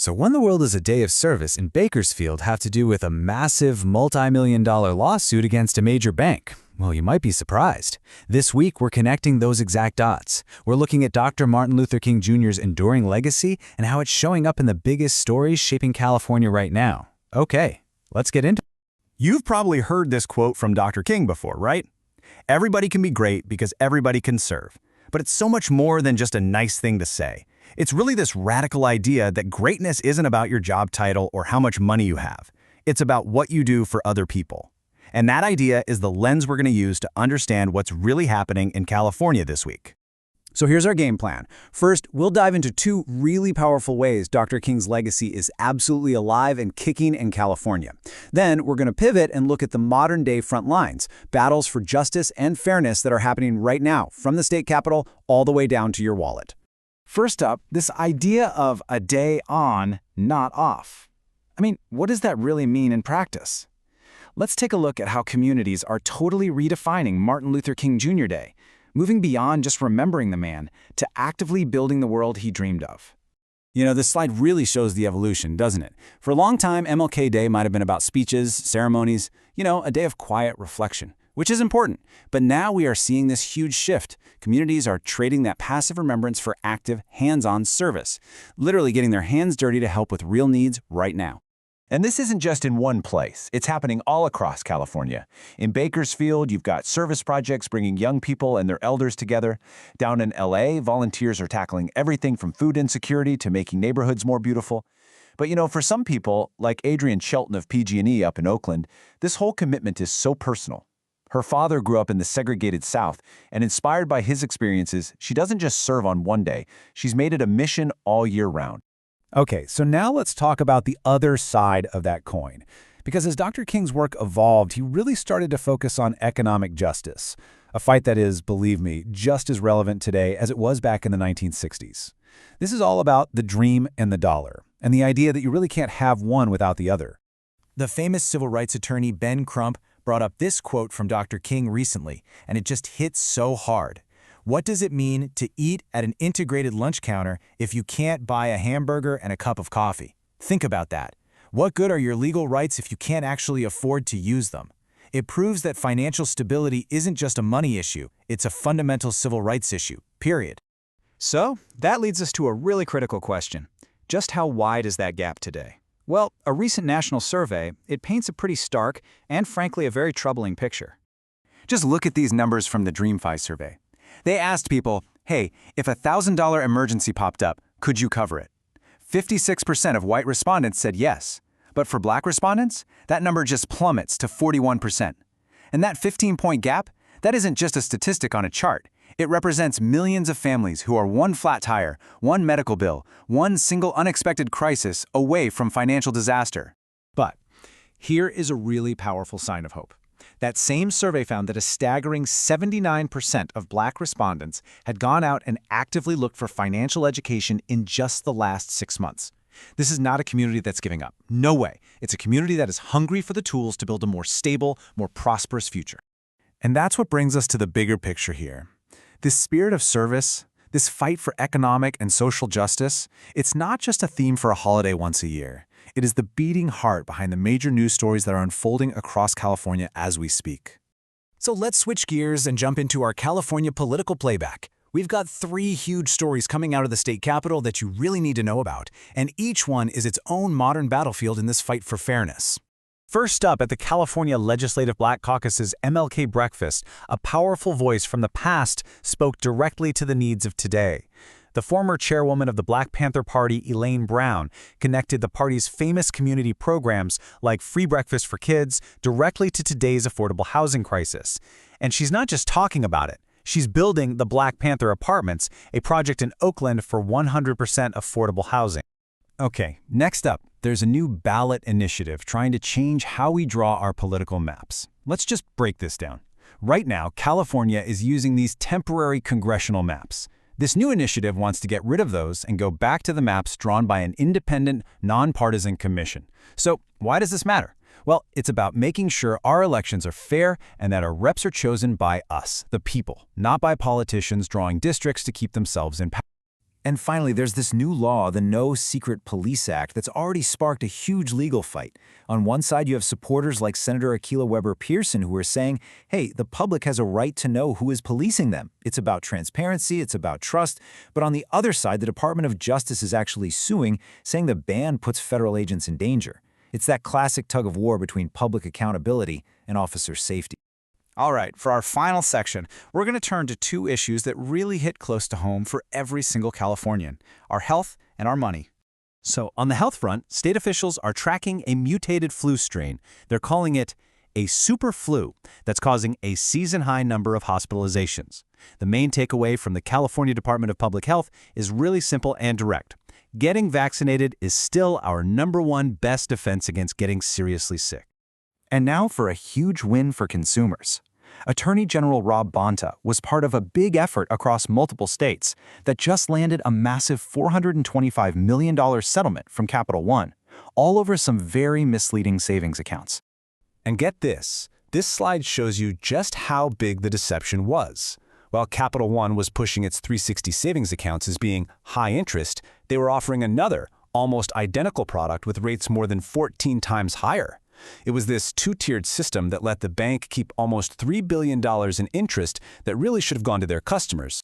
So when the world is a day of service in Bakersfield have to do with a massive multi-million-dollar lawsuit against a major bank? Well, you might be surprised. This week, we're connecting those exact dots. We're looking at Dr. Martin Luther King Jr.'s enduring legacy and how it's showing up in the biggest stories shaping California right now. Okay, let's get into it. You've probably heard this quote from Dr. King before, right? Everybody can be great because everybody can serve. But it's so much more than just a nice thing to say. It's really this radical idea that greatness isn't about your job title or how much money you have. It's about what you do for other people. And that idea is the lens we're going to use to understand what's really happening in California this week. So here's our game plan. First, we'll dive into two really powerful ways Dr. King's legacy is absolutely alive and kicking in California. Then we're going to pivot and look at the modern-day front lines, battles for justice and fairness that are happening right now, from the state capitol all the way down to your wallet. First up, this idea of a day on, not off. I mean, what does that really mean in practice? Let's take a look at how communities are totally redefining Martin Luther King Jr. Day, moving beyond just remembering the man to actively building the world he dreamed of. You know, this slide really shows the evolution, doesn't it? For a long time, MLK Day might have been about speeches, ceremonies, a day of quiet reflection, which is important. But now we are seeing this huge shift. Communities are trading that passive remembrance for active, hands-on service, literally getting their hands dirty to help with real needs right now. And this isn't just in one place. It's happening all across California. In Bakersfield, you've got service projects bringing young people and their elders together. Down in LA, volunteers are tackling everything from food insecurity to making neighborhoods more beautiful. But for some people, like Adrienne Shelton of PG&E up in Oakland, this whole commitment is so personal. Her father grew up in the segregated South, and inspired by his experiences, she doesn't just serve on one day. She's made it a mission all year round. Okay, so now let's talk about the other side of that coin. Because as Dr. King's work evolved, he really started to focus on economic justice, a fight that is, believe me, just as relevant today as it was back in the 1960s. This is all about the dream and the dollar, and the idea that you really can't have one without the other. The famous civil rights attorney Ben Crump brought up this quote from Dr. King recently, and it just hits so hard. What does it mean to eat at an integrated lunch counter if you can't buy a hamburger and a cup of coffee? Think about that. What good are your legal rights if you can't actually afford to use them? It proves that financial stability isn't just a money issue, it's a fundamental civil rights issue, period. So, that leads us to a really critical question. Just how wide is that gap today? Well, a recent national survey, it paints a pretty stark and frankly a very troubling picture. Just look at these numbers from the DreamFi survey. They asked people, hey, if a $1,000 emergency popped up, could you cover it? 56% of white respondents said yes. But for black respondents, that number just plummets to 41%. And that 15-point gap, that isn't just a statistic on a chart. It represents millions of families who are one flat tire, one medical bill, one single unexpected crisis away from financial disaster. But here is a really powerful sign of hope. That same survey found that a staggering 79% of black respondents had gone out and actively looked for financial education in just the last 6 months. This is not a community that's giving up. No way. It's a community that is hungry for the tools to build a more stable, more prosperous future. And that's what brings us to the bigger picture here. This spirit of service, this fight for economic and social justice, it's not just a theme for a holiday once a year. It is the beating heart behind the major news stories that are unfolding across California as we speak. So let's switch gears and jump into our California political playback. We've got 3 huge stories coming out of the state capitol that you really need to know about, and each one is its own modern battlefield in this fight for fairness. First up, at the California Legislative Black Caucus's MLK Breakfast, a powerful voice from the past spoke directly to the needs of today. The former chairwoman of the Black Panther Party, Elaine Brown, connected the party's famous community programs like free breakfast for kids directly to today's affordable housing crisis. And she's not just talking about it. She's building the Black Panther Apartments, a project in Oakland for 100% affordable housing. Okay, next up, there's a new ballot initiative trying to change how we draw our political maps. Let's just break this down. Right now, California is using these temporary congressional maps. This new initiative wants to get rid of those and go back to the maps drawn by an independent, nonpartisan commission. So, why does this matter? Well, it's about making sure our elections are fair and that our reps are chosen by us, the people, not by politicians drawing districts to keep themselves in power. And finally, there's this new law, the No Secret Police Act, that's already sparked a huge legal fight. On one side, you have supporters like Senator Akilah Weber Pearson who are saying, hey, the public has a right to know who is policing them. It's about transparency, it's about trust. But on the other side, the Department of Justice is actually suing, saying the ban puts federal agents in danger. It's that classic tug of war between public accountability and officer safety. All right, for our final section, we're going to turn to two issues that really hit close to home for every single Californian: our health and our money. So, on the health front, state officials are tracking a mutated flu strain. They're calling it a super flu that's causing a season-high number of hospitalizations. The main takeaway from the California Department of Public Health is really simple and direct. Getting vaccinated is still our #1 best defense against getting seriously sick. And now for a huge win for consumers. Attorney General Rob Bonta was part of a big effort across multiple states that just landed a massive $425 million settlement from Capital One, all over some very misleading savings accounts. And get this slide shows you just how big the deception was. While Capital One was pushing its 360 savings accounts as being high interest, they were offering another, almost identical product with rates more than 14 times higher. It was this two-tiered system that let the bank keep almost $3 billion in interest that really should have gone to their customers.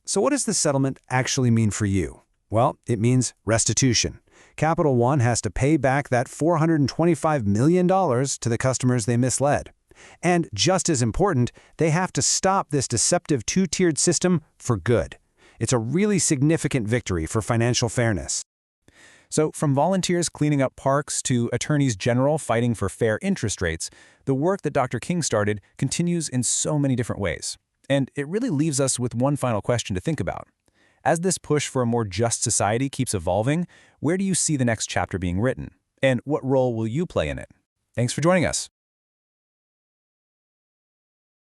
So what does the settlement actually mean for you? Well, it means restitution. Capital One has to pay back that $425 million to the customers they misled. And just as important, they have to stop this deceptive two-tiered system for good. It's a really significant victory for financial fairness. So from volunteers cleaning up parks to attorneys general fighting for fair interest rates, the work that Dr. King started continues in so many different ways. And it really leaves us with one final question to think about. As this push for a more just society keeps evolving, where do you see the next chapter being written? And what role will you play in it? Thanks for joining us.